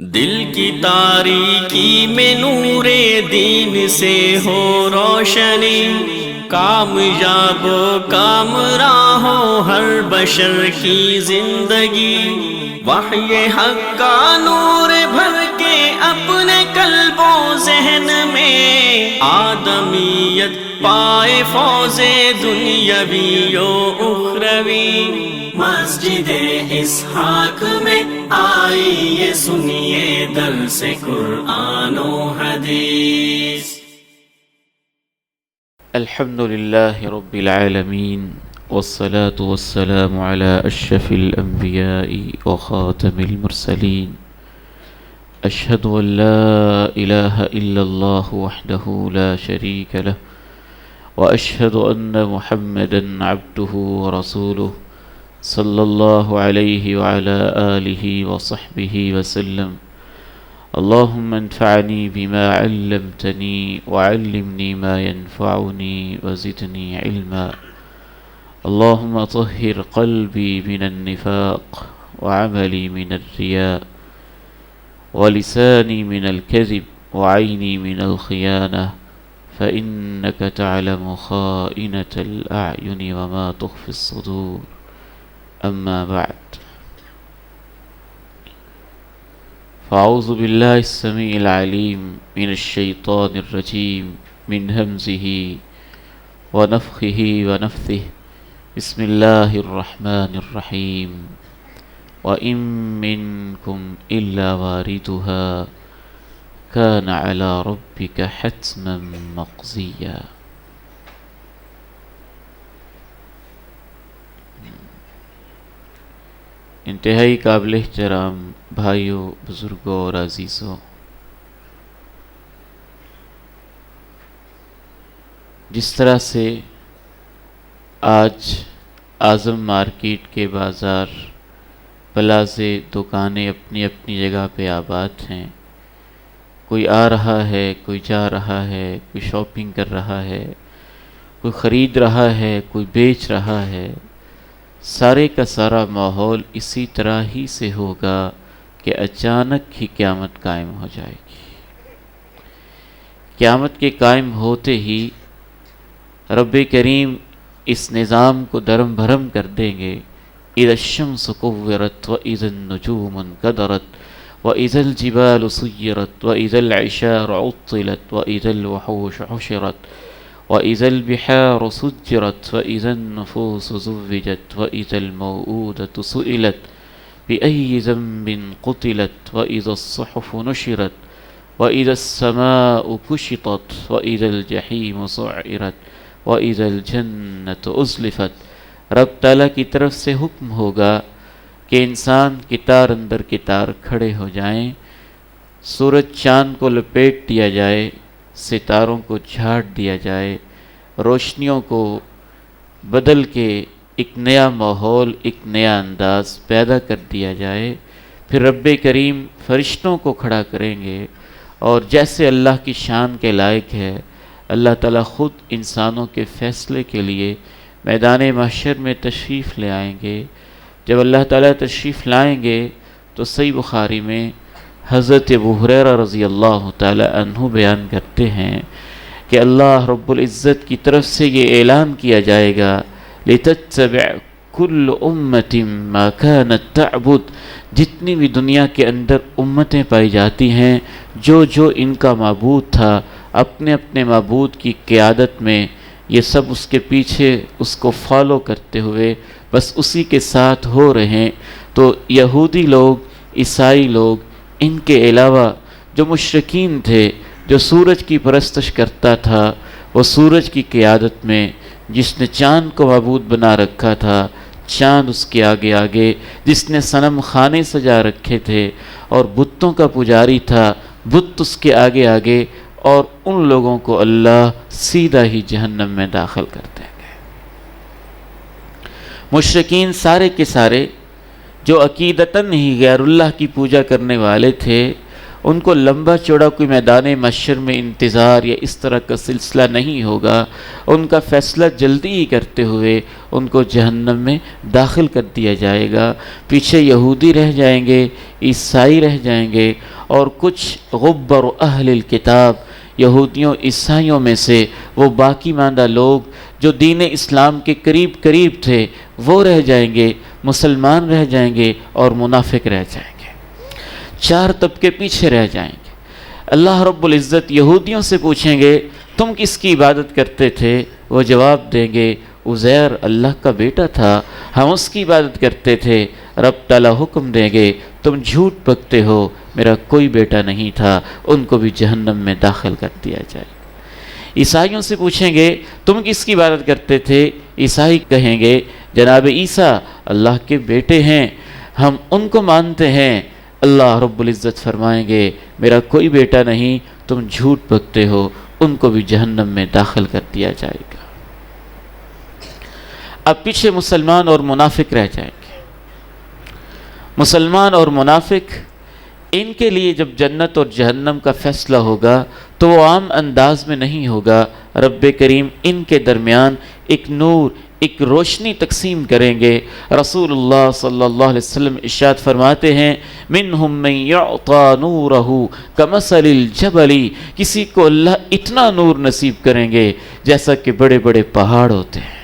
دل کی تاریکی میں نور دین سے ہو روشنی، کامیاب و کامراں ہو ہر بشر کی زندگی، وحی حق کا نور بھر کے اپنے قلب و ذہن میں، آدمیت پائے فوز دنیاوی و اخروی۔ مسجد اسحاق میں آئیے سنیے درس قرآن و حدیث۔ الحمد لله رب العالمين، والصلاة والسلام على أشرف الأنبياء وخاتم المرسلين، أشهد أن لا إله إلا الله وحده لا شريك له، وأشهد أن محمدًا عبده ورسوله، صلى الله عليه وعلى آله وصحبه وسلم۔ اللهم انفعني بما علمتني وعلمني ما ينفعني وزدني علما۔ اللهم طهر قلبي من النفاق، وعملي من الرياء، ولساني من الكذب، وعيني من الخيانة، فإنك تعلم خائنة الأعين وما تخفي الصدور، أما بعد، فأعوذ بالله السميع العليم من الشيطان الرجيم، من همزه ونفخه ونفثه، بسم الله الرحمن الرحيم، وإن منكم إلا واردها كان على ربك حتما مقضيا۔ انتہائی قابل احترام بھائیوں، بزرگوں اور عزیزوں، جس طرح سے آج اعظم مارکیٹ کے بازار، پلازے، دکانیں اپنی اپنی جگہ پہ آباد ہیں، کوئی آ رہا ہے، کوئی جا رہا ہے، کوئی شاپنگ کر رہا ہے، کوئی خرید رہا ہے، کوئی بیچ رہا ہے، سارے کا سارا ماحول اسی طرح ہی سے ہوگا کہ اچانک ہی قیامت قائم ہو جائے گی۔ قیامت کے قائم ہوتے ہی رب کریم اس نظام کو درم بھرم کر دیں گے۔ اذا الشمس كورت واذا النجوم انكدرت واذا الجبال سيرت واذا العشار عطلت واذا الوحوش حشرت وَإِذَا الْبِحَارُ سُجِّرَتْ وَإِذَا النُّفُوسُ زُوِّجَتْ وَإِذَا الْمَوْءُودَةُ سُئِلَتْ بِأَيِّ ذَنبٍ قُتِلَتْ وَإِذَا الصُّحُفُ نُشِرَتْ وَإِذَا السَّمَاءُ كُشِطَتْ وَإِذَا الْجَحِيمُ سُعِّرَتْ وَإِذَا الْجَنَّةُ أُزْلِفَتْ۔ رب تعالیٰ کی طرف سے حکم ہوگا کہ انسان کتار اندر کتار کھڑے ہو جائیں، سورج چاند کو لپیٹ دیا جائے، ستاروں کو جھاڑ دیا جائے، روشنیوں کو بدل کے ایک نیا ماحول، ایک نیا انداز پیدا کر دیا جائے۔ پھر رب کریم فرشتوں کو کھڑا کریں گے، اور جیسے اللہ کی شان کے لائق ہے، اللہ تعالیٰ خود انسانوں کے فیصلے کے لیے میدان محشر میں تشریف لے آئیں گے۔ جب اللہ تعالیٰ تشریف لائیں گے تو صحیح بخاری میں حضرت ابو ہریرہ رضی اللہ تعالی عنہ بیان کرتے ہیں کہ اللہ رب العزت کی طرف سے یہ اعلان کیا جائے گا، لِتَتَّبِعْ كُلُّ أُمَّةٍ مَا كَانَتْ تَعْبُدُ، جتنی بھی دنیا کے اندر امتیں پائی جاتی ہیں، جو جو ان کا معبود تھا، اپنے اپنے معبود کی قیادت میں یہ سب اس کے پیچھے اس کو فالو کرتے ہوئے بس اسی کے ساتھ ہو رہے ہیں۔ تو یہودی لوگ، عیسائی لوگ، ان کے علاوہ جو مشرکین تھے، جو سورج کی پرستش کرتا تھا، وہ سورج کی قیادت میں، جس نے چاند کو معبود بنا رکھا تھا، چاند اس کے آگے آگے، جس نے صنم خانے سجا رکھے تھے اور بتوں کا پجاری تھا، بت اس کے آگے آگے، اور ان لوگوں کو اللہ سیدھا ہی جہنم میں داخل کر دیں گے۔ مشرکین سارے کے سارے جو عقیدتاً ہی غیر اللہ کی پوجا کرنے والے تھے، ان کو لمبا چوڑا کوئی میدان محشر میں انتظار یا اس طرح کا سلسلہ نہیں ہوگا، ان کا فیصلہ جلدی ہی کرتے ہوئے ان کو جہنم میں داخل کر دیا جائے گا۔ پیچھے یہودی رہ جائیں گے، عیسائی رہ جائیں گے، اور کچھ غبر اہل الکتاب یہودیوں عیسائیوں میں سے وہ باقی ماندہ لوگ جو دین اسلام کے قریب قریب تھے وہ رہ جائیں گے، مسلمان رہ جائیں گے اور منافق رہ جائیں گے۔ 4 طبقے پیچھے رہ جائیں گے۔ اللہ رب العزت یہودیوں سے پوچھیں گے تم کس کی عبادت کرتے تھے؟ وہ جواب دیں گے عزیر اللہ کا بیٹا تھا، ہم اس کی عبادت کرتے تھے۔ رب تعالیٰ حکم دیں گے تم جھوٹ بکتے ہو، میرا کوئی بیٹا نہیں تھا، ان کو بھی جہنم میں داخل کر دیا جائے۔ عیسائیوں سے پوچھیں گے تم کس کی عبادت کرتے تھے؟ عیسائی کہیں گے جناب عیسیٰ اللہ کے بیٹے ہیں، ہم ان کو مانتے ہیں۔ اللہ رب العزت فرمائیں گے میرا کوئی بیٹا نہیں، تم جھوٹ بکتے ہو، ان کو بھی جہنم میں داخل کر دیا جائے گا۔ اب پیچھے مسلمان اور منافق رہ جائیں گے۔ مسلمان اور منافق، ان کے لیے جب جنت اور جہنم کا فیصلہ ہوگا تو وہ عام انداز میں نہیں ہوگا۔ رب کریم ان کے درمیان ایک نور، ایک روشنی تقسیم کریں گے۔ رسول اللہ صلی اللہ علیہ وسلم ارشاد فرماتے ہیں منہم من یعطا نورہ کمثل الجبل، کسی کو اللہ اتنا نور نصیب کریں گے جیسا کہ بڑے بڑے پہاڑ ہوتے ہیں۔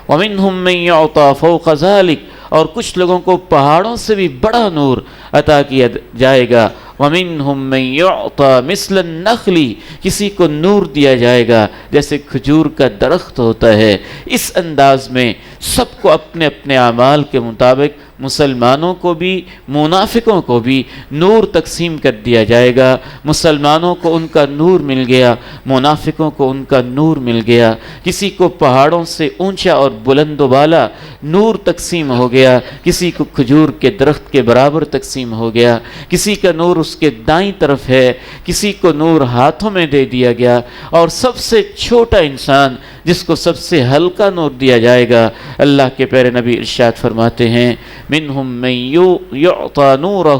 ومنہم من یعطا فوق ذلک، اور کچھ لوگوں کو پہاڑوں سے بھی بڑا نور عطا کیا جائے گا۔ وَمِنْهُمْ مَنْ يُعْطَى مِثْلَ النَّخْلِ، کسی کو نور دیا جائے گا جیسے کھجور کا درخت ہوتا ہے۔ اس انداز میں سب کو اپنے اپنے اعمال کے مطابق، مسلمانوں کو بھی منافقوں کو بھی نور تقسیم کر دیا جائے گا۔ مسلمانوں کو ان کا نور مل گیا، منافقوں کو ان کا نور مل گیا۔ کسی کو پہاڑوں سے اونچا اور بلند و بالا نور تقسیم ہو گیا، کسی کو کھجور کے درخت کے برابر تقسیم ہو گیا، کسی کا نور اس کے دائیں طرف ہے، کسی کو نور ہاتھوں میں دے دیا گیا، اور سب سے چھوٹا انسان جس کو سب سے ہلکا نور دیا جائے گا، اللہ کے پیارے نبی ارشاد فرماتے ہیں منہم من یعطا نورہ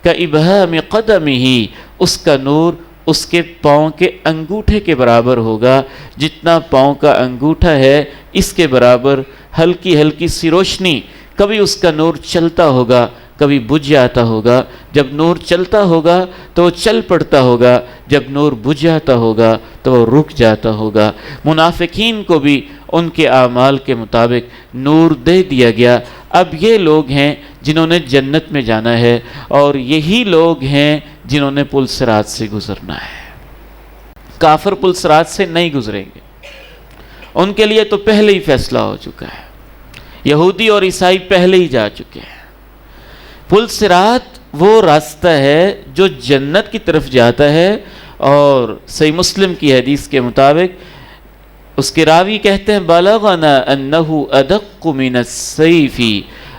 کابہام قدمہ، اس کا نور اس کے پاؤں کے انگوٹھے کے برابر ہوگا، جتنا پاؤں کا انگوٹھا ہے اس کے برابر ہلکی ہلکی سی روشنی۔ کبھی اس کا نور چلتا ہوگا، کبھی بجھ جاتا ہوگا۔ جب نور چلتا ہوگا تو وہ چل پڑتا ہوگا، جب نور بجھ جاتا ہوگا تو وہ رک جاتا ہوگا۔ منافقین کو بھی ان کے اعمال کے مطابق نور دے دیا گیا۔ اب یہ لوگ ہیں جنہوں نے جنت میں جانا ہے، اور یہی لوگ ہیں جنہوں نے پل صراط سے گزرنا ہے۔ کافر پل صراط سے نہیں گزریں گے، ان کے لیے تو پہلے ہی فیصلہ ہو چکا ہے۔ یہودی اور عیسائی پہلے ہی جا چکے ہیں۔ پل صراط وہ راستہ ہے جو جنت کی طرف جاتا ہے، اور صحیح مسلم کی حدیث کے مطابق اس کے راوی کہتے ہیں بلغنا انہ ادق من السیف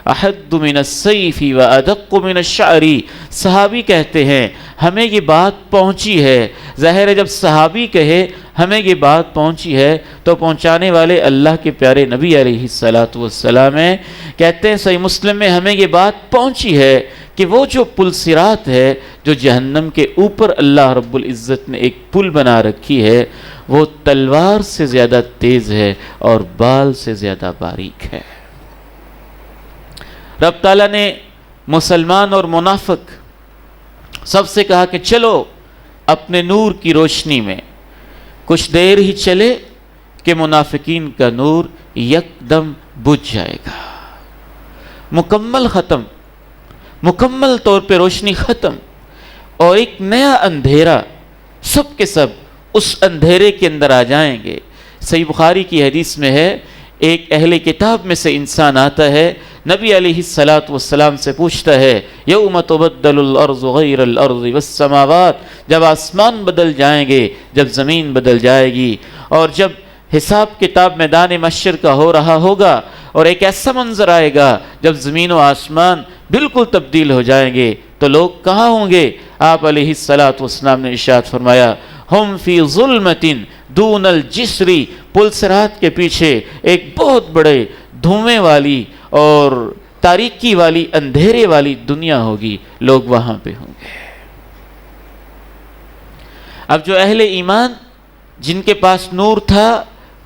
احد من السیف و ادق من الشعر، صحابی کہتے ہیں ہمیں یہ بات پہنچی ہے۔ ظاہر ہے جب صحابی کہے ہمیں یہ بات پہنچی ہے تو پہنچانے والے اللہ کے پیارے نبی علیہ الصلاۃ والسلام ہیں۔ کہتے ہیں صحیح مسلم میں ہمیں یہ بات پہنچی ہے کہ وہ جو پل صراط ہے جو جہنم کے اوپر اللہ رب العزت نے ایک پل بنا رکھی ہے، وہ تلوار سے زیادہ تیز ہے اور بال سے زیادہ باریک ہے۔ رب تعالیٰ نے مسلمان اور منافق سب سے کہا کہ چلو اپنے نور کی روشنی میں۔ کچھ دیر ہی چلے کہ منافقین کا نور یکدم بجھ جائے گا، مکمل ختم، مکمل طور پہ روشنی ختم، اور ایک نیا اندھیرا، سب کے سب اس اندھیرے کے اندر آ جائیں گے۔ صحیح بخاری کی حدیث میں ہے ایک اہل کتاب میں سے انسان آتا ہے، نبی علیہ الصلاۃ والسلام سے پوچھتا ہے یوم تبدل الارض غیر الارض والسماوات، جب آسمان بدل جائیں گے، جب زمین بدل جائے گی، اور جب حساب کتاب میدان محشر کا ہو رہا ہوگا، اور ایک ایسا منظر آئے گا جب زمین و آسمان بالکل تبدیل ہو جائیں گے، تو لوگ کہاں ہوں گے؟ آپ علیہ الصلاۃ والسلام نے ارشاد فرمایا ہم فی ظلمت دون الجسر، پل صراط کے پیچھے ایک بہت بڑے دھوئیں والی اور تاریکی والی، اندھیرے والی دنیا ہوگی، لوگ وہاں پہ ہوں گے۔ اب جو اہل ایمان جن کے پاس نور تھا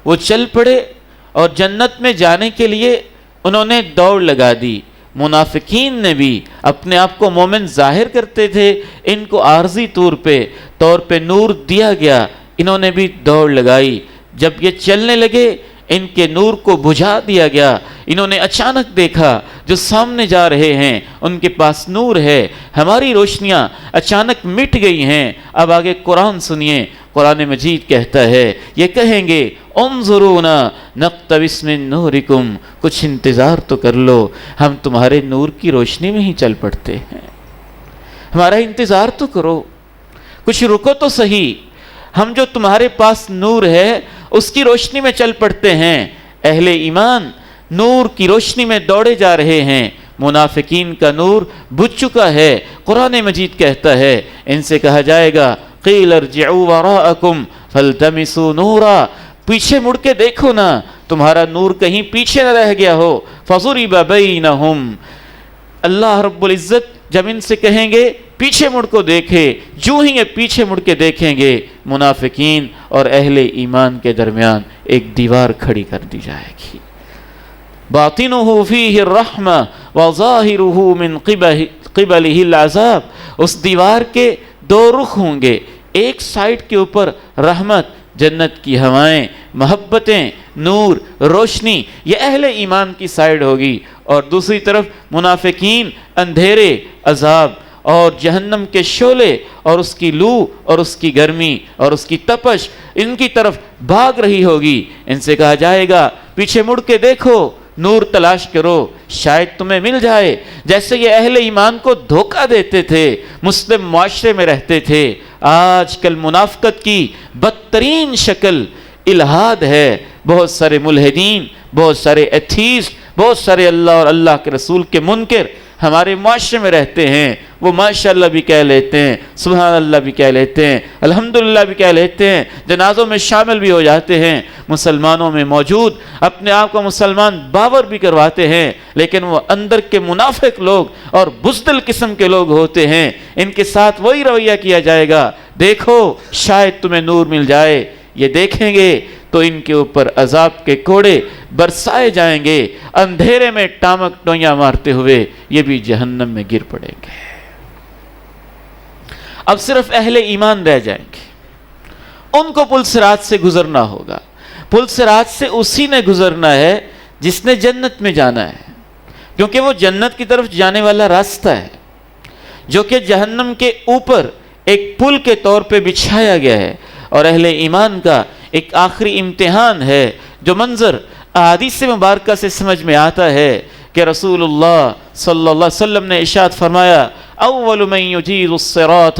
وہ چل پڑے اور جنت میں جانے کے لیے انہوں نے دوڑ لگا دی. منافقین نے بھی اپنے آپ کو مومن ظاہر کرتے تھے، ان کو عارضی طور پہ نور دیا گیا، انہوں نے بھی دوڑ لگائی. جب یہ چلنے لگے ان کے نور کو بجھا دیا گیا. انہوں نے اچانک دیکھا جو سامنے جا رہے ہیں ان کے پاس نور ہے، ہماری روشنیاں اچانک مٹ گئی ہیں. اب آگے قرآن سنیے، قرآن مجید کہتا ہے یہ کہیں گے انظرونا نقتبس من نورکم، کچھ انتظار تو کر لو، ہم تمہارے نور کی روشنی میں ہی چل پڑتے ہیں، ہمارا انتظار تو کرو، کچھ رکو تو صحیح، ہم جو تمہارے پاس نور ہے اس کی روشنی میں چل پڑتے ہیں. اہل ایمان نور کی روشنی میں دوڑے جا رہے ہیں، منافقین کا نور بجھ چکا ہے. قرآن مجید کہتا ہے ان سے کہا جائے گا قیل ارجعوا وراءکم فالتمسوا نورا، پیچھے مڑ کے دیکھو نا تمہارا نور کہیں پیچھے نہ رہ گیا ہو. فضرب بینہم، اللہ رب العزت جب ان سے کہیں گے پیچھے مڑ کو دیکھے، جو ہی یہ پیچھے مڑ کے دیکھیں گے منافقین اور اہل ایمان کے درمیان ایک دیوار کھڑی کر دی جائے گی. باطنہ فیہ الرحمہ وظاہرہ من قبلہ العذاب، اس دیوار کے دو رخ ہوں گے، ایک سائڈ کے اوپر رحمت، جنت کی ہوائیں، محبتیں، نور، روشنی، یہ اہل ایمان کی سائڈ ہوگی، اور دوسری طرف منافقین، اندھیرے، عذاب اور جہنم کے شعلے اور اس کی لو اور اس کی گرمی اور اس کی تپش ان کی طرف بھاگ رہی ہوگی. ان سے کہا جائے گا پیچھے مڑ کے دیکھو، نور تلاش کرو، شاید تمہیں مل جائے. جیسے یہ اہل ایمان کو دھوکہ دیتے تھے، مسلم معاشرے میں رہتے تھے، آج کل منافقت کی بدترین شکل الہاد ہے. بہت سارے ملحدین، بہت سارے ایتھیسٹ، بہت سارے اللہ اور اللہ کے رسول کے منکر ہمارے معاشرے میں رہتے ہیں. وہ ماشاءاللہ بھی کہہ لیتے ہیں، سبحان اللہ بھی کہہ لیتے ہیں، الحمدللہ بھی کہہ لیتے ہیں، جنازوں میں شامل بھی ہو جاتے ہیں، مسلمانوں میں موجود اپنے آپ کو مسلمان باور بھی کرواتے ہیں، لیکن وہ اندر کے منافق لوگ اور بزدل قسم کے لوگ ہوتے ہیں. ان کے ساتھ وہی رویہ کیا جائے گا، دیکھو شاید تمہیں نور مل جائے. یہ دیکھیں گے تو ان کے اوپر عذاب کے کوڑے برسائے جائیں گے، اندھیرے میں ٹامک ٹوئیاں مارتے ہوئے یہ بھی جہنم میں گر پڑیں گے. اب صرف اہل ایمان رہ جائیں گے، ان کو پل صراط سے گزرنا ہوگا. پل صراط سے اسی نے گزرنا ہے جس نے جنت میں جانا ہے، کیونکہ وہ جنت کی طرف جانے والا راستہ ہے جو کہ جہنم کے اوپر ایک پل کے طور پہ بچھایا گیا ہے. اور اہل ایمان کا ایک آخری امتحان ہے، جو منظر احادیث مبارکہ سے سمجھ میں آتا ہے کہ رسول اللہ صلی اللہ علیہ وسلم نے ارشاد فرمایا اول من یجیز الصراط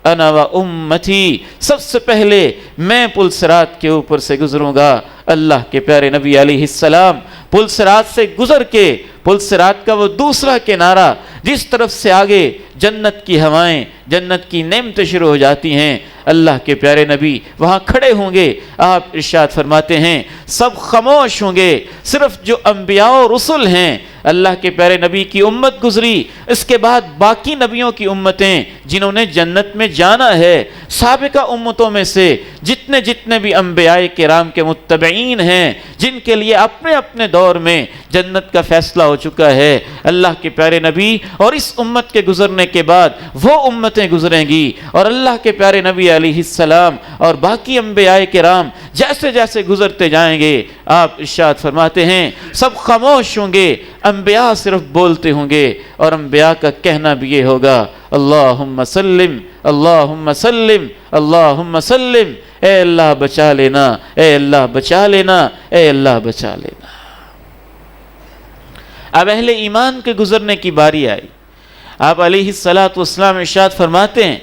انا و امتی، سب سے پہلے میں پل صراط کے اوپر سے گزروں گا. اللہ کے پیارے نبی علیہ السلام پل صراط سے گزر کے پل صراط کا وہ دوسرا کنارہ جس طرف سے آگے جنت کی ہوائیں، جنت کی نعمتیں شروع ہو جاتی ہیں، اللہ کے پیارے نبی وہاں کھڑے ہوں گے. آپ ارشاد فرماتے ہیں سب خاموش ہوں گے، صرف جو انبیاء و رسل ہیں، اللہ کے پیارے نبی کی امت گزری، اس کے بعد باقی نبیوں کی امتیں جنہوں نے جنت میں جانا ہے. سابقہ امتوں میں سے جتنے بھی انبیاء کرام کے متبعین ہیں، جن کے لیے اپنے اپنے دور میں جنت کا فیصلہ ہو چکا ہے، اللہ کے پیارے نبی اور اس امت کے گزرنے کے بعد وہ امتیں گزریں گی، اور اللہ کے پیارے نبی علیہ السلام اور باقی انبیاء کرام جیسے جیسے گزرتے جائیں گے، آپ ارشاد فرماتے ہیں سب خاموش ہوں گے، انبیاء صرف بولتے ہوں گے، اور انبیاء کا کہنا بھی یہ ہوگا اللہم سلم اللہم سلم اللہم سلم، اے اللہ بچا لینا، اے اللہ بچا لینا، اے اللہ بچا لینا. اب اہل ایمان کے گزرنے کی باری آئی. آپ علیہ الصلاۃ والسلام ارشاد فرماتے ہیں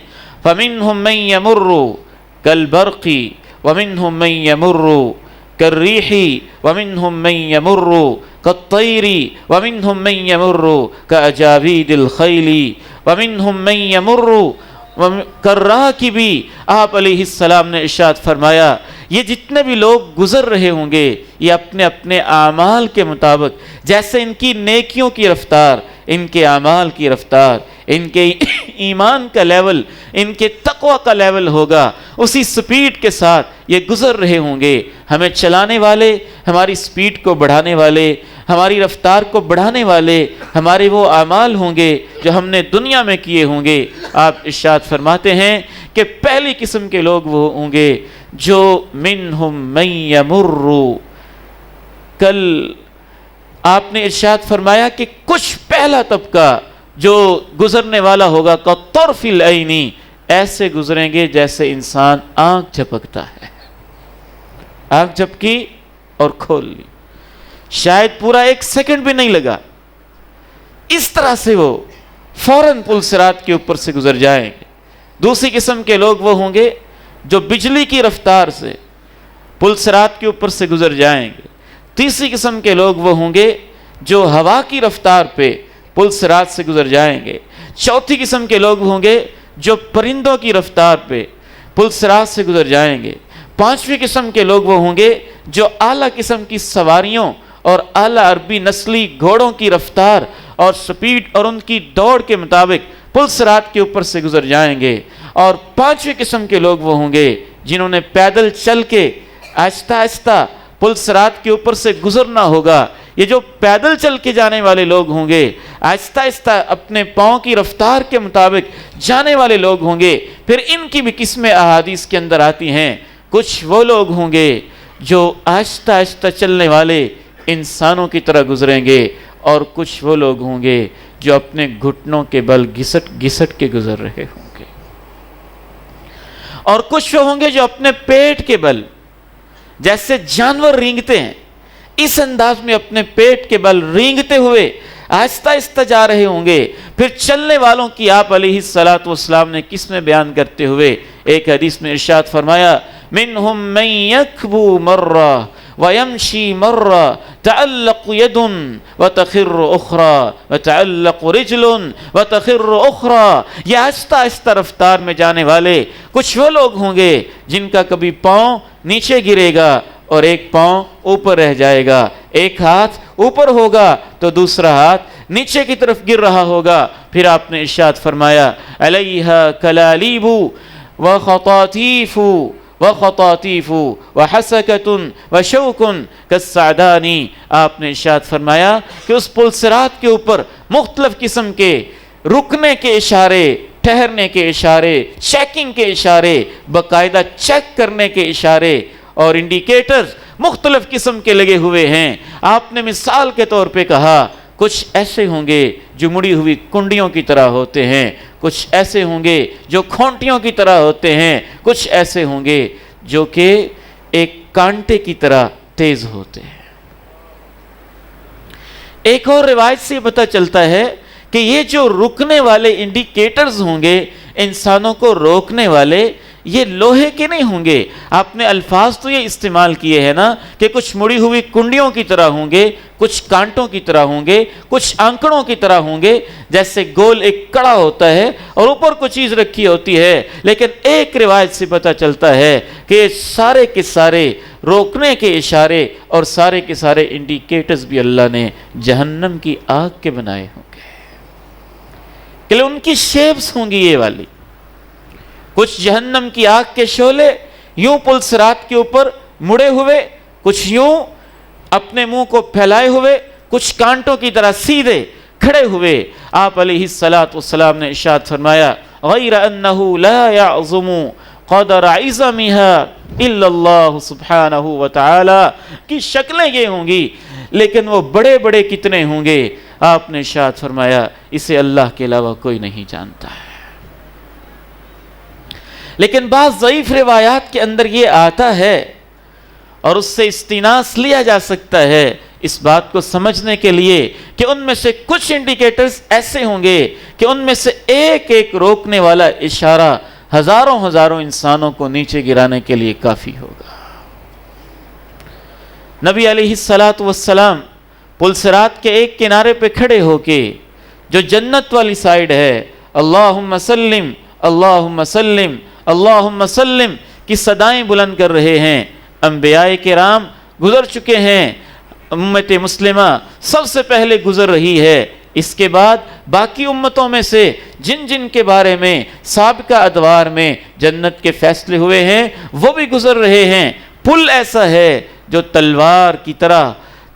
فَمِنْهُمْ مَنْ يَمُرُّ كَالْبَرْقِ وَمِنْهُمْ مَنْ يَمُرُّ كَالرِّيحِ وَمِنْهُمْ مَنْ يَمُرُّ كَالطَّيْرِ وَمِنْهُمْ مَنْ يَمُرُّ كَأَجَاوِيدِ الْخَيْلِ وَمِنْهُمْ مَنْ يَمُرُّ كَالرَّاكِبِ. آپ علیہ السلام نے ارشاد فرمایا یہ جتنے بھی لوگ گزر رہے ہوں گے یہ اپنے اپنے اعمال کے مطابق، جیسے ان کی نیکیوں کی رفتار، ان کے اعمال کی رفتار، ان کے ایمان کا لیول، ان کے تقوی کا لیول ہوگا، اسی سپیڈ کے ساتھ یہ گزر رہے ہوں گے۔ ہمیں چلانے والے، ہماری سپیڈ کو بڑھانے والے، ہماری رفتار کو بڑھانے والے ہمارے وہ اعمال ہوں گے جو ہم نے دنیا میں کیے ہوں گے۔ آپ ارشاد فرماتے ہیں کہ پہلی قسم کے لوگ وہ ہوں گے جو منہم من یمر، کل آپ نے ارشاد فرمایا کہ کچھ پہلا طبقہ جو گزرنے والا ہوگا کطرف العین، ایسے گزریں گے جیسے انسان آنکھ جھپکتا ہے، آنکھ جھپکی اور کھول لی، شاید پورا 1 سیکنڈ بھی نہیں لگا، اس طرح سے وہ فوراً پل صراط کے اوپر سے گزر جائیں گے۔ دوسری قسم کے لوگ وہ ہوں گے جو بجلی کی رفتار سے پل صراط کے اوپر سے گزر جائیں گے۔ تیسری قسم کے لوگ وہ ہوں گے جو ہوا کی رفتار پہ پل صراط سے گزر جائیں گے۔ چوتھی قسم کے لوگ ہوں گے جو پرندوں کی رفتار پہ پل صراط سے گزر جائیں گے۔ پانچویں قسم کے لوگ وہ ہوں گے جو اعلیٰ قسم کی سواریوں اور اعلیٰ عربی نسلی گھوڑوں کی رفتار اور سپیڈ اور ان کی دوڑ کے مطابق پل صراط کے اوپر سے گزر جائیں گے۔ اور پانچویں قسم کے لوگ وہ ہوں گے جنہوں نے پیدل چل کے آہستہ آہستہ پل صراط کے اوپر سے گزرنا ہوگا۔ یہ جو پیدل چل کے جانے والے لوگ ہوں گے، آہستہ آہستہ اپنے پاؤں کی رفتار کے مطابق جانے والے لوگ ہوں گے، پھر ان کی بھی قسمیں احادیث کے اندر آتی ہیں۔ کچھ وہ لوگ ہوں گے جو آہستہ آہستہ چلنے والے انسانوں کی طرح گزریں گے، اور کچھ وہ لوگ ہوں گے جو اپنے گھٹنوں کے بل گھسٹ گھسٹ کے گزر رہے ہوں گے، اور کچھ وہ ہوں گے جو اپنے پیٹ کے بل، جیسے جانور رینگتے ہیں اس انداز میں اپنے پیٹ کے بل رینگتے ہوئے آہستہ آہستہ جا رہے ہوں گے۔ پھر چلنے والوں کی آپ علیہ الصلوۃ والسلام نے قسمیں بیان کرتے ہوئے ایک حدیث میں ارشاد فرمایا، منہم من یکبو مرہ ویمشی مرہ تعلق ید وتخر اخرى وتعلق رجل وتخر اخرى۔ یہ آہستہ آہستہ رفتار میں جانے والے کچھ وہ لوگ ہوں گے جن کا کبھی پاؤں نیچے گرے گا اور ایک پاؤں اوپر رہ جائے گا، ایک ہاتھ اوپر ہوگا تو دوسرا ہاتھ نیچے کی طرف گر رہا ہوگا۔ پھر آپ نے ارشاد فرمایا، علیہا کلالیب وخطاطیف وخطاطیف وحسکۃ وشوک کالسعدان۔ آپ نے ارشاد فرمایا کہ اس پل صراط کے اوپر مختلف قسم کے رکنے کے اشارے، ٹھہرنے کے اشارے، چیکنگ کے اشارے، باقاعدہ چیک کرنے کے اشارے اور انڈیکیٹرز مختلف قسم کے لگے ہوئے ہیں۔ آپ نے مثال کے طور پہ کہا کچھ ایسے ہوں گے جو مڑی ہوئی کنڈیوں کی طرح ہوتے ہیں، کچھ ایسے ہوں گے جو کھونٹیوں کی طرح ہوتے ہیں، کچھ ایسے ہوں گے جو کہ ایک کانٹے کی طرح تیز ہوتے ہیں۔ ایک اور روایت سے پتہ چلتا ہے کہ یہ جو رکنے والے انڈیکیٹرز ہوں گے، انسانوں کو روکنے والے، یہ لوہے کے نہیں ہوں گے۔ آپ نے الفاظ تو یہ استعمال کیے ہیں نا کہ کچھ مڑی ہوئی کنڈیوں کی طرح ہوں گے، کچھ کانٹوں کی طرح ہوں گے، کچھ آنکڑوں کی طرح ہوں گے، جیسے گول ایک کڑا ہوتا ہے اور اوپر کوئی چیز رکھی ہوتی ہے۔ لیکن ایک روایت سے پتہ چلتا ہے کہ سارے کے سارے روکنے کے اشارے اور سارے کے سارے انڈیکیٹرز بھی اللہ نے جہنم کی آگ کے بنائے ہوں گے، کہ ان کی شیپس ہوں گی یہ والی۔ کچھ جہنم کی آگ کے شعلے یوں پل صراط کے اوپر مڑے ہوئے، کچھ یوں اپنے منہ کو پھیلائے ہوئے، کچھ کانٹوں کی طرح سیدھے کھڑے ہوئے۔ آپ علیہ الصلوۃ والسلام نے ارشاد فرمایا، غیر انہ لا یعظم قدر عظمها الا اللہ سبحانہ وتعالی، کی شکلیں یہ ہوں گی لیکن وہ بڑے بڑے کتنے ہوں گے، آپ نے ارشاد فرمایا اسے اللہ کے علاوہ کوئی نہیں جانتا ہے۔ لیکن بعض ضعیف روایات کے اندر یہ آتا ہے اور اس سے استناس لیا جا سکتا ہے اس بات کو سمجھنے کے لیے کہ ان میں سے کچھ انڈیکیٹرز ایسے ہوں گے کہ ان میں سے ایک ایک روکنے والا اشارہ ہزاروں ہزاروں انسانوں کو نیچے گرانے کے لیے کافی ہوگا۔ نبی علیہ الصلوۃ والسلام پل صراط کے ایک کنارے پہ کھڑے ہو کے جو جنت والی سائیڈ ہے، اللہم سلم اللہم سلم اللہم سلم کی صدائیں بلند کر رہے ہیں۔ انبیاء کرام گزر چکے ہیں، امت مسلمہ سب سے پہلے گزر رہی ہے، اس کے بعد باقی امتوں میں سے جن جن کے بارے میں سابقہ ادوار میں جنت کے فیصلے ہوئے ہیں وہ بھی گزر رہے ہیں۔ پل ایسا ہے جو تلوار کی طرح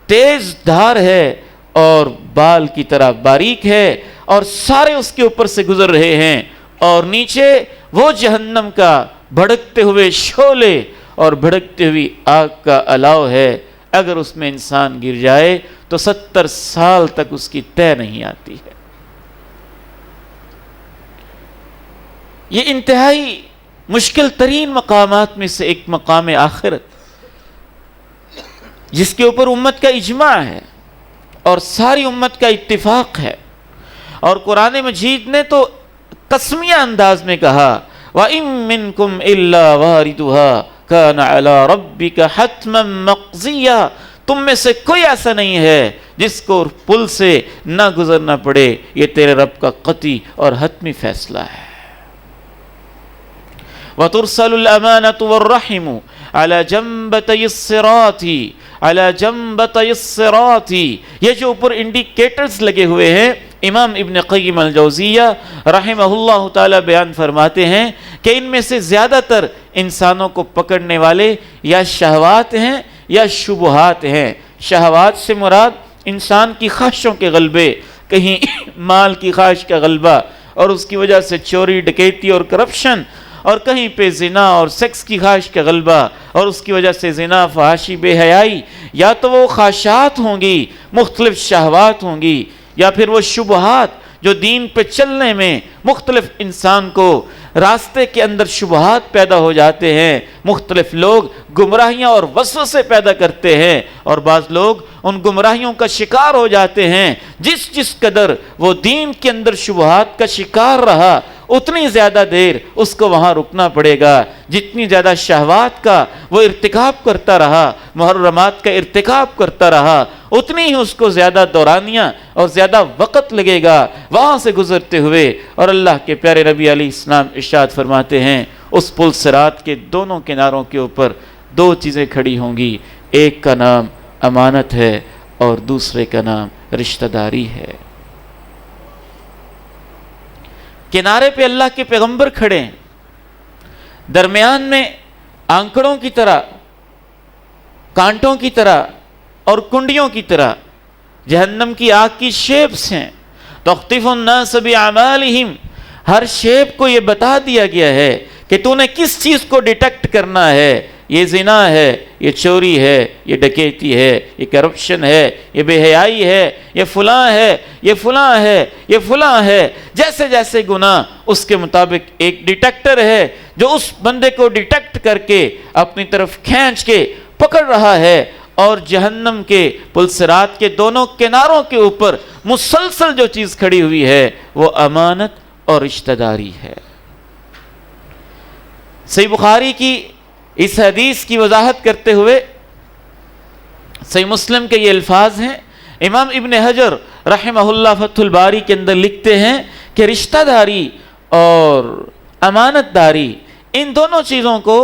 تیز دھار ہے اور بال کی طرح باریک ہے، اور سارے اس کے اوپر سے گزر رہے ہیں، اور نیچے وہ جہنم کا بھڑکتے ہوئے شعلے اور بھڑکتے ہوئی آگ کا الاؤ ہے۔ اگر اس میں انسان گر جائے تو 70 سال تک اس کی طے نہیں آتی ہے۔ یہ انتہائی مشکل ترین مقامات میں سے ایک مقام آخرت، جس کے اوپر امت کا اجماع ہے اور ساری امت کا اتفاق ہے، اور قرآن مجید نے تو قسمیہ انداز میں کہا وَإِن مِّنكُمْ إِلَّا وَارِدُهَا كَانَ عَلَىٰ رَبِّكَ حَتْمًا مَّقْضِيًّا، تم میں سے کوئی ایسا نہیں ہے جس کو پل سے نہ گزرنا پڑے، یہ تیرے رب کا قطعی اور حتمی فیصلہ ہے۔ وَتُرْسَلُ الْأَمَانَةُ وَالرَّحِمُ عَلَىٰ جَنبَتَيِ الصِّرَاطِ عَلَىٰ جَنبَتَيِ الصِّرَاطِ، یہ جو اوپر انڈیکیٹرز لگے ہوئے ہیں، امام ابن قیم الجوزیہ رحمہ اللہ تعالی بیان فرماتے ہیں کہ ان میں سے زیادہ تر انسانوں کو پکڑنے والے یا شہوات ہیں یا شبہات ہیں۔ شہوات سے مراد انسان کی خواہشوں کے غلبے، کہیں مال کی خواہش کا غلبہ اور اس کی وجہ سے چوری ڈکیتی اور کرپشن، اور کہیں پہ زنا اور سیکس کی خواہش کا غلبہ اور اس کی وجہ سے زنا، فحاشی، بے حیائی، یا تو وہ خواہشات ہوں گی، مختلف شہوات ہوں گی، یا پھر وہ شبہات جو دین پہ چلنے میں مختلف انسان کو راستے کے اندر شبہات پیدا ہو جاتے ہیں۔ مختلف لوگ گمراہیاں اور وسوسے پیدا کرتے ہیں، اور بعض لوگ ان گمراہیوں کا شکار ہو جاتے ہیں۔ جس قدر وہ دین کے اندر شبہات کا شکار رہا، اتنی زیادہ دیر اس کو وہاں رکنا پڑے گا۔ جتنی زیادہ شہوات کا وہ ارتکاب کرتا رہا، محرمات کا ارتکاب کرتا رہا، اتنی ہی اس کو زیادہ دورانیہ اور زیادہ وقت لگے گا وہاں سے گزرتے ہوئے۔ اور اللہ کے پیارے نبی علیہ السلام ارشاد فرماتے ہیں اس پل صراط کے دونوں کناروں کے اوپر دو چیزیں کھڑی ہوں گی، ایک کا نام امانت ہے اور دوسرے کا نام رشتہ داری ہے۔ کنارے پہ اللہ کے پیغمبر کھڑے ہیں، درمیان میں آنکڑوں کی طرح، کانٹوں کی طرح اور کنڈیوں کی طرح جہنم کی آگ کی شیپس ہیں۔ تخطف الناس بأعمالہم، ہر شیپ کو یہ بتا دیا گیا ہے کہ تو نے کس چیز کو ڈیٹیکٹ کرنا ہے۔ یہ زنا ہے، یہ چوری ہے، یہ ڈکیتی ہے، یہ کرپشن ہے، یہ بے حیائی ہے، یہ فلاں ہے، یہ فلاں ہے، یہ فلاں ہے۔ جیسے جیسے گناہ اس کے مطابق ایک ڈیٹیکٹر ہے جو اس بندے کو ڈیٹیکٹ کر کے اپنی طرف کھینچ کے پکڑ رہا ہے، اور جہنم کے پل صراط کے دونوں کناروں کے اوپر مسلسل جو چیز کھڑی ہوئی ہے وہ امانت اور رشتہ داری ہے۔ صحیح بخاری کی اس حدیث کی وضاحت کرتے ہوئے صحیح مسلم کے یہ الفاظ ہیں۔ امام ابن حجر رحمہ اللہ فتح الباری کے اندر لکھتے ہیں کہ رشتہ داری اور امانت داری، ان دونوں چیزوں کو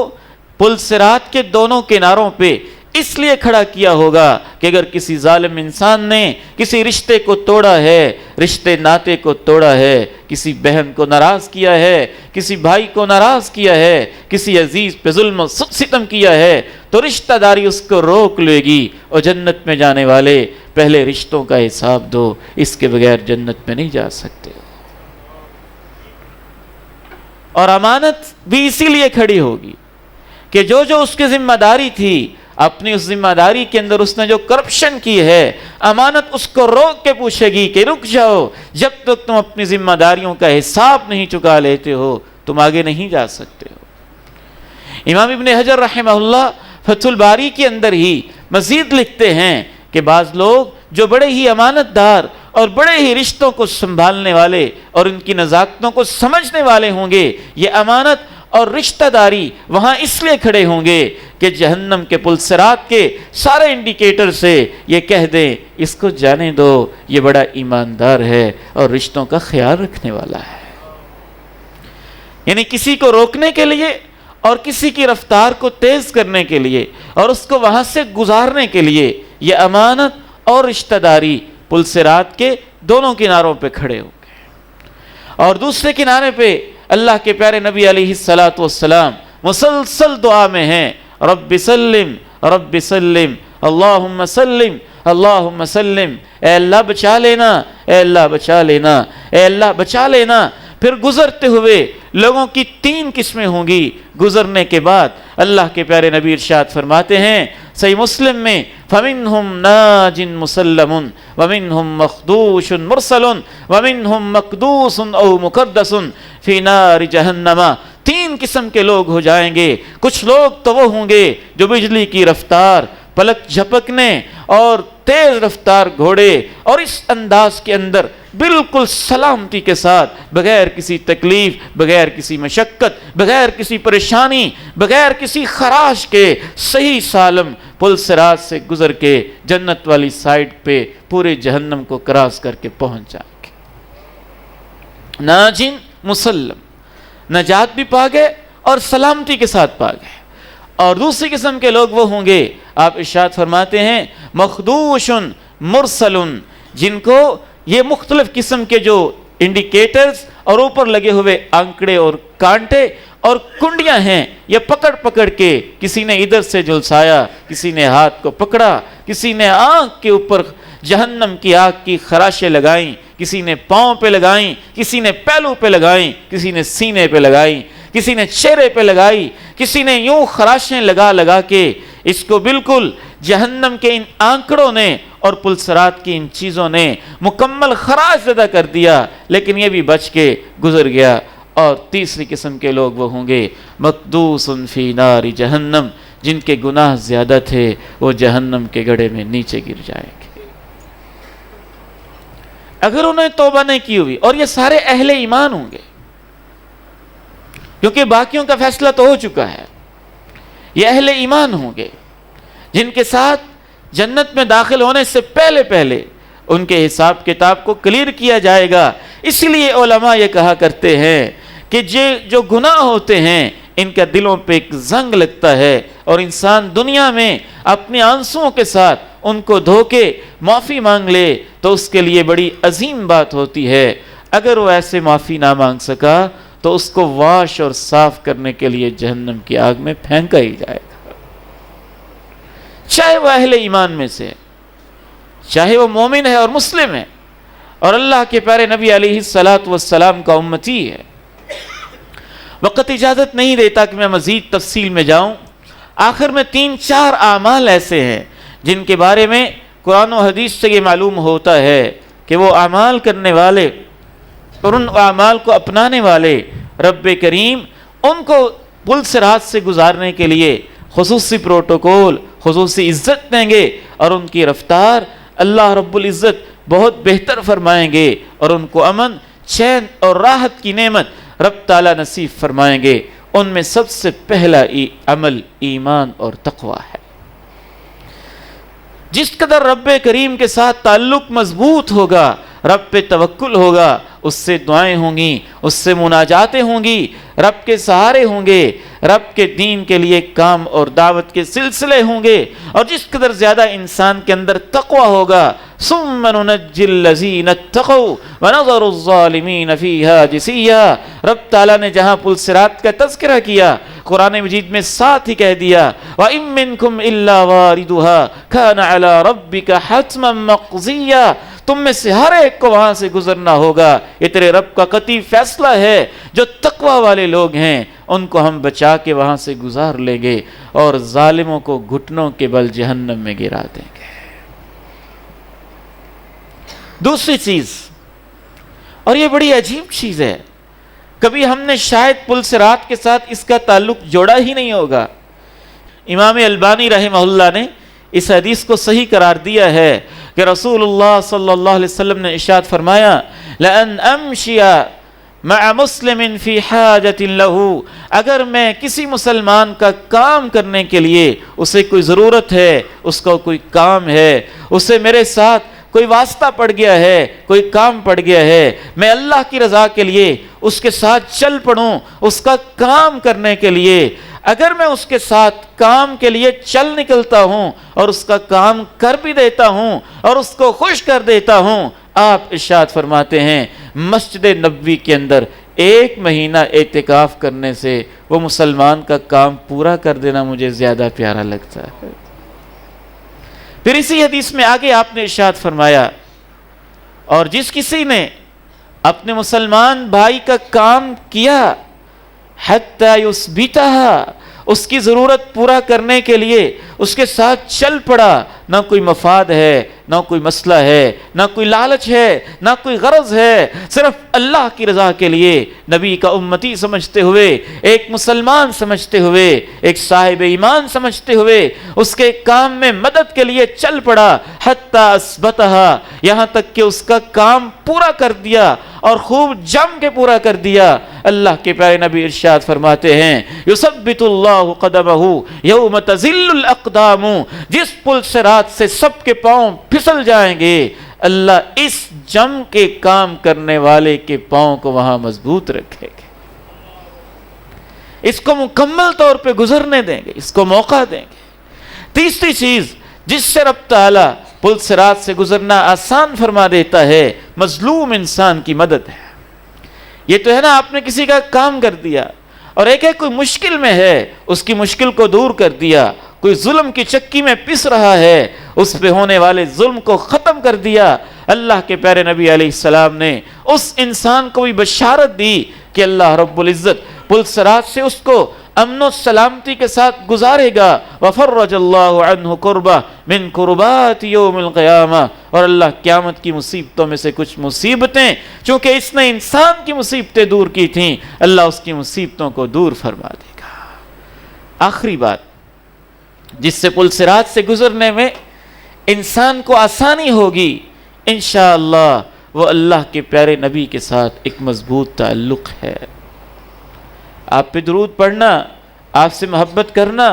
پل صراط کے دونوں کناروں پہ اس لیے کھڑا کیا ہوگا کہ اگر کسی ظالم انسان نے کسی رشتے کو توڑا ہے، رشتے ناطے کو توڑا ہے، کسی بہن کو ناراض کیا ہے، کسی بھائی کو ناراض کیا ہے، کسی عزیز پہ ظلم و ستم کیا ہے، تو رشتہ داری اس کو روک لے گی۔ اور جنت میں جانے والے پہلے رشتوں کا حساب دو، اس کے بغیر جنت میں نہیں جا سکتے۔ اور امانت بھی اسی لیے کھڑی ہوگی کہ جو اس کی ذمہ داری تھی، اپنی اس ذمہ داری کے اندر اس نے جو کرپشن کی ہے، امانت اس کو روک کے پوچھے گی کہ رک جاؤ، جب تک تم اپنی ذمہ داریوں کا حساب نہیں چکا لیتے ہو تم آگے نہیں جا سکتے ہو۔ امام ابن حجر رحمہ اللہ فتح الباری کے اندر ہی مزید لکھتے ہیں کہ بعض لوگ جو بڑے ہی امانت دار اور بڑے ہی رشتوں کو سنبھالنے والے اور ان کی نزاکتوں کو سمجھنے والے ہوں گے، یہ امانت اور رشتہ داری وہاں اس لیے کھڑے ہوں گے کہ جہنم کے پل صراط کے سارے انڈیکیٹر سے یہ کہہ دیں اس کو جانے دو، یہ بڑا ایماندار ہے اور رشتوں کا خیال رکھنے والا ہے۔ یعنی کسی کو روکنے کے لیے اور کسی کی رفتار کو تیز کرنے کے لیے اور اس کو وہاں سے گزارنے کے لیے یہ امانت اور رشتہ داری پل صراط کے دونوں کناروں پہ کھڑے ہوں گے، اور دوسرے کنارے پہ اللہ کے پیارے نبی علیہ الصلوۃ والسلام مسلسل دعا میں ہیں، رب سلم رب سلم اللہم سلم اللہم سلم، اے اللہ بچا لینا، اے اللہ بچا لینا، اے اللہ بچا لینا۔ پھر گزرتے ہوئے لوگوں کی 3 قسمیں ہوں گی۔ گزرنے کے بعد اللہ کے پیارے نبی ارشاد فرماتے ہیں صحیح مسلم میں، فَمِنْهُمْ نَاجٍ مُسَلَّمٌ وَمِنْهُمْ مَخْدُوشٌ مُرْسَلٌ وَمِنْهُمْ مَقْدُوسٌ أَوْ مُقَدَّسٌ فِي نَارِ جَهَنَّمَ۔ 3 قسم کے لوگ ہو جائیں گے۔ کچھ لوگ تو وہ ہوں گے جو بجلی کی رفتار، پلک جھپکنے اور تیز رفتار گھوڑے اور اس انداز کے اندر بالکل سلامتی کے ساتھ، بغیر کسی تکلیف، بغیر کسی مشقت، بغیر کسی پریشانی، بغیر کسی خراش کے صحیح سالم پل صراط سے گزر کے جنت والی سائڈ پہ پورے جہنم کو کراس کر کے پہنچ جائیں گے۔ ناجن مسلم، نجات بھی پا گئے اور سلامتی کے ساتھ پا گئے۔ اور دوسری قسم کے لوگ وہ ہوں گے، آپ ارشاد فرماتے ہیں مخدوش مرسل، جن کو یہ مختلف قسم کے جو انڈیکیٹرز اور اوپر لگے ہوئے آنکڑے اور کانٹے اور کنڈیاں ہیں، یہ پکڑ پکڑ کے کسی نے ادھر سے جھلسایا، کسی نے ہاتھ کو پکڑا، کسی نے آنکھ کے اوپر جہنم کی آگ کی خراشیں لگائیں، کسی نے پاؤں پہ لگائیں، کسی نے پہلو پہ لگائیں، کسی نے سینے پہ لگائیں، کسی نے چہرے پہ لگائی، کسی نے یوں خراشیں لگا لگا کے اس کو بالکل جہنم کے ان آنکڑوں نے اور پلسرات کی ان چیزوں نے مکمل خراش زدہ کر دیا، لیکن یہ بھی بچ کے گزر گیا۔ اور تیسری قسم کے لوگ وہ ہوں گے مقدوس فی نار جہنم، جن کے گناہ زیادہ تھے، وہ جہنم کے گڑھے میں نیچے گر جائیں گے اگر انہیں توبہ نہیں کی ہوئی۔ اور یہ سارے اہل ایمان ہوں گے، کیونکہ باقیوں کا فیصلہ تو ہو چکا ہے۔ یہ اہل ایمان ہوں گے جن کے ساتھ جنت میں داخل ہونے سے پہلے پہلے ان کے حساب کتاب کو کلیئر کیا جائے گا۔ اس لیے علماء یہ کہا کرتے ہیں کہ جو گناہ ہوتے ہیں ان کا دلوں پہ ایک زنگ لگتا ہے، اور انسان دنیا میں اپنے آنسوؤں کے ساتھ ان کو دھو کے معافی مانگ لے تو اس کے لیے بڑی عظیم بات ہوتی ہے۔ اگر وہ ایسے معافی نہ مانگ سکا تو اس کو واش اور صاف کرنے کے لیے جہنم کی آگ میں پھینکا ہی جائے گا، چاہے وہ اہل ایمان میں سے، چاہے وہ مومن ہے اور مسلم ہے اور اللہ کے پیارے نبی علیہ الصلوۃ والسلام کا امتی ہے۔ وقت اجازت نہیں دیتا کہ میں مزید تفصیل میں جاؤں۔ آخر میں 3-4 اعمال ایسے ہیں جن کے بارے میں قرآن و حدیث سے یہ معلوم ہوتا ہے کہ وہ اعمال کرنے والے اور ان اعمال کو اپنانے والے رب کریم ان کو پل صراط سے گزارنے کے لیے خصوصی پروٹوکول، خصوصی عزت دیں گے، اور ان کی رفتار اللہ رب العزت بہت بہتر فرمائیں گے، اور ان کو امن، چین اور راحت کی نعمت رب تعالیٰ نصیب فرمائیں گے۔ ان میں سب سے پہلا عمل ایمان اور تقوی ہے۔ جس قدر رب کریم کے ساتھ تعلق مضبوط ہوگا، رب پہ توکل ہوگا، اس سے دعائیں ہوں گی، اس سے مناجاتیں ہوں گی، رب کے سہارے ہوں گے، رب کے دین کے لیے کام اور دعوت کے سلسلے ہوں گے، اور جس قدر زیادہ انسان کے اندر تقوی ہوگا، ثم ننجی الذین اتقوا ونذر الظالمین فیہا جثیا۔ رب تعالیٰ نے جہاں پل صراط کا تذکرہ کیا، قرآن مجید میں ساتھ ہی کہہ دیا وَإِن مِّنكُمْ إِلَّا وَارِدُهَا كَانَ عَلَى رَبِّكَ حَتْمًا مَّقْضِيًّا۔ تم میں سے ہر ایک کو وہاں سے گزرنا ہوگا، یہ تیرے رب کا قطعی فیصلہ ہے۔ جو تقوی والے لوگ ہیں ان کو ہم بچا کے وہاں سے گزار لیں گے، اور ظالموں کو گھٹنوں کے بل جہنم میں گرا دیں گے۔ دوسری چیز، اور یہ بڑی عجیب چیز ہے، کبھی ہم نے شاید پل صراط کے ساتھ اس کا تعلق جوڑا ہی نہیں ہوگا۔ امام البانی رحمہ اللہ نے اس حدیث کو صحیح قرار دیا ہے کہ رسول اللہ صلی اللہ علیہ وسلم نے ارشاد فرمایا لَأَنْ أَمْشِيَ مَعَ مُسْلِمٍ فِي حَاجَةٍ لَهُ، اگر میں کسی مسلمان کا کام کرنے کے لیے، اسے کوئی ضرورت ہے، اس کا کوئی کام ہے، اسے میرے ساتھ کوئی واسطہ پڑ گیا ہے، کوئی کام پڑ گیا ہے، میں اللہ کی رضا کے لیے اس کے ساتھ چل پڑوں، اس کا کام کرنے کے لیے، اگر میں اس کے ساتھ کام کے لیے چل نکلتا ہوں اور اس کا کام کر بھی دیتا ہوں اور اس کو خوش کر دیتا ہوں، آپ ارشاد فرماتے ہیں مسجد نبوی کے اندر 1 مہینہ اعتکاف کرنے سے وہ مسلمان کا کام پورا کر دینا مجھے زیادہ پیارا لگتا ہے۔ پھر اسی حدیث میں آگے آپ نے ارشاد فرمایا، اور جس کسی نے اپنے مسلمان بھائی کا کام کیا حتی یثبتھا، اس کی ضرورت پورا کرنے کے لیے اس کے ساتھ چل پڑا، نہ کوئی مفاد ہے، نہ کوئی مسئلہ ہے، نہ کوئی لالچ ہے، نہ کوئی غرض ہے، صرف اللہ کی رضا کے لیے نبی کا امتی سمجھتے ہوئے، ایک مسلمان سمجھتے ہوئے، ایک صاحب ایمان سمجھتے ہوئے اس کے کام میں مدد کے لیے چل پڑا، حتی اثبتھا، یہاں تک کہ اس کا کام پورا کر دیا اور خوب جم کے پورا کر دیا۔ اللہ کے پیارے نبی ارشاد فرماتے ہیں یثبت اللہ قدمہ یوم تزل الاقدام، جس پل صراط سے سب کے پاؤں پھسل جائیں گے، اللہ اس جم کے کام کرنے والے کے پاؤں کو وہاں مضبوط رکھے گے، اس کو مکمل طور پہ گزرنے دیں گے، اس کو موقع دیں گے۔ تیسری چیز جس سے رب تعالیٰ پل صراط سے گزرنا آسان فرما دیتا ہے، مظلوم انسان کی مدد ہے۔ یہ تو ہے نا، آپ نے کسی کا کام کر دیا اور ایک کوئی مشکل میں ہے، اس کی مشکل کو دور کر دیا، کوئی ظلم کی چکی میں پس رہا ہے، اس پہ ہونے والے ظلم کو ختم کر دیا۔ اللہ کے پیارے نبی علیہ السلام نے اس انسان کو بھی بشارت دی کہ اللہ رب العزت پل صراط سے اس کو امن و سلامتی کے ساتھ گزارے گا، وفرج اللہ عنہ کربہ من کربات یوم القیامہ، اور اللہ قیامت کی مصیبتوں میں سے کچھ مصیبتیں چونکہ اس نے انسان کی مصیبتیں دور کی تھیں، اللہ اس کی مصیبتوں کو دور فرما دے گا۔ آخری بات جس سے پل صراط سے گزرنے میں انسان کو آسانی ہوگی انشاءاللہ، وہ اللہ کے پیارے نبی کے ساتھ ایک مضبوط تعلق ہے۔ آپ پہ درود پڑھنا، آپ سے محبت کرنا،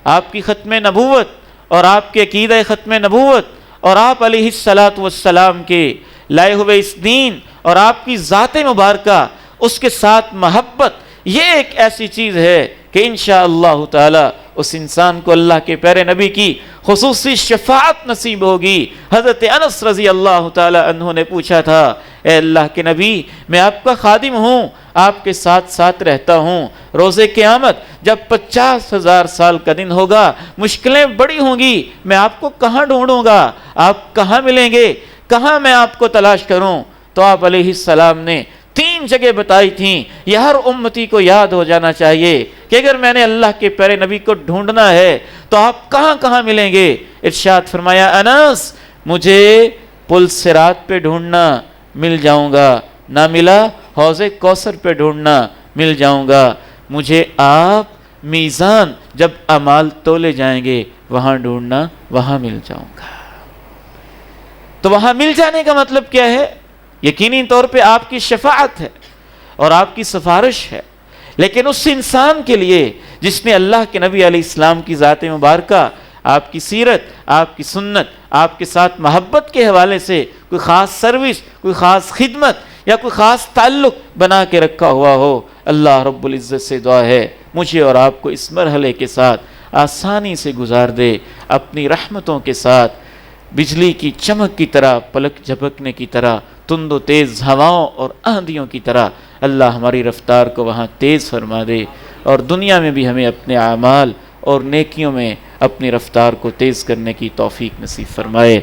آپ کی ختم نبوت اور آپ کے عقیدہ ختم نبوت اور آپ علیہ الصلاۃ والسلام کے لائے ہوئے اس دین اور آپ کی ذات مبارکہ، اس کے ساتھ محبت، یہ ایک ایسی چیز ہے کہ انشاءاللہ تعالی اس انسان کو اللہ کے پیارے نبی کی خصوصی شفاعت نصیب ہوگی۔ حضرت انس رضی اللہ تعالی عنہ نے پوچھا تھا، اے اللہ کے نبی، میں آپ کا خادم ہوں، آپ کے ساتھ ساتھ رہتا ہوں، روز قیامت جب 50,000 سال کا دن ہوگا، مشکلیں بڑی ہوں گی، میں آپ کو کہاں ڈھونڈوں گا، آپ کہاں ملیں گے، کہاں میں آپ کو تلاش کروں؟ تو آپ علیہ السلام نے 3 جگہ بتائی تھیں، یہ ہر امتی کو یاد ہو جانا چاہیے کہ اگر میں نے اللہ کے پیارے نبی کو ڈھونڈنا ہے تو آپ کہاں کہاں ملیں گے۔ ارشاد فرمایا، انس مجھے پل صراط پہ ڈھونڈنا، مل جاؤں گا، نہ ملا حوض کوثر پہ ڈھونڈنا، مل جاؤں گا، مجھے آپ میزان جب اعمال تولے جائیں گے وہاں ڈھونڈنا، وہاں مل جاؤں گا۔ تو وہاں مل جانے کا مطلب کیا ہے؟ یقینی طور پہ آپ کی شفاعت ہے اور آپ کی سفارش ہے، لیکن اس انسان کے لیے جس نے اللہ کے نبی علیہ السلام کی ذات مبارکہ، آپ کی سیرت، آپ کی سنت، آپ کے ساتھ محبت کے حوالے سے کوئی خاص سروس، کوئی خاص خدمت یا کوئی خاص تعلق بنا کے رکھا ہوا ہو، اللہ رب العزت سے دعا ہے مجھے اور آپ کو اس مرحلے کے ساتھ آسانی سے گزار دے، اپنی رحمتوں کے ساتھ، بجلی کی چمک کی طرح، پلک جھپکنے کی طرح، تند و تیز ہواؤں اور آندھیوں کی طرح اللہ ہماری رفتار کو وہاں تیز فرما دے، اور دنیا میں بھی ہمیں اپنے اعمال اور نیکیوں میں اپنی رفتار کو تیز کرنے کی توفیق نصیب فرمائے۔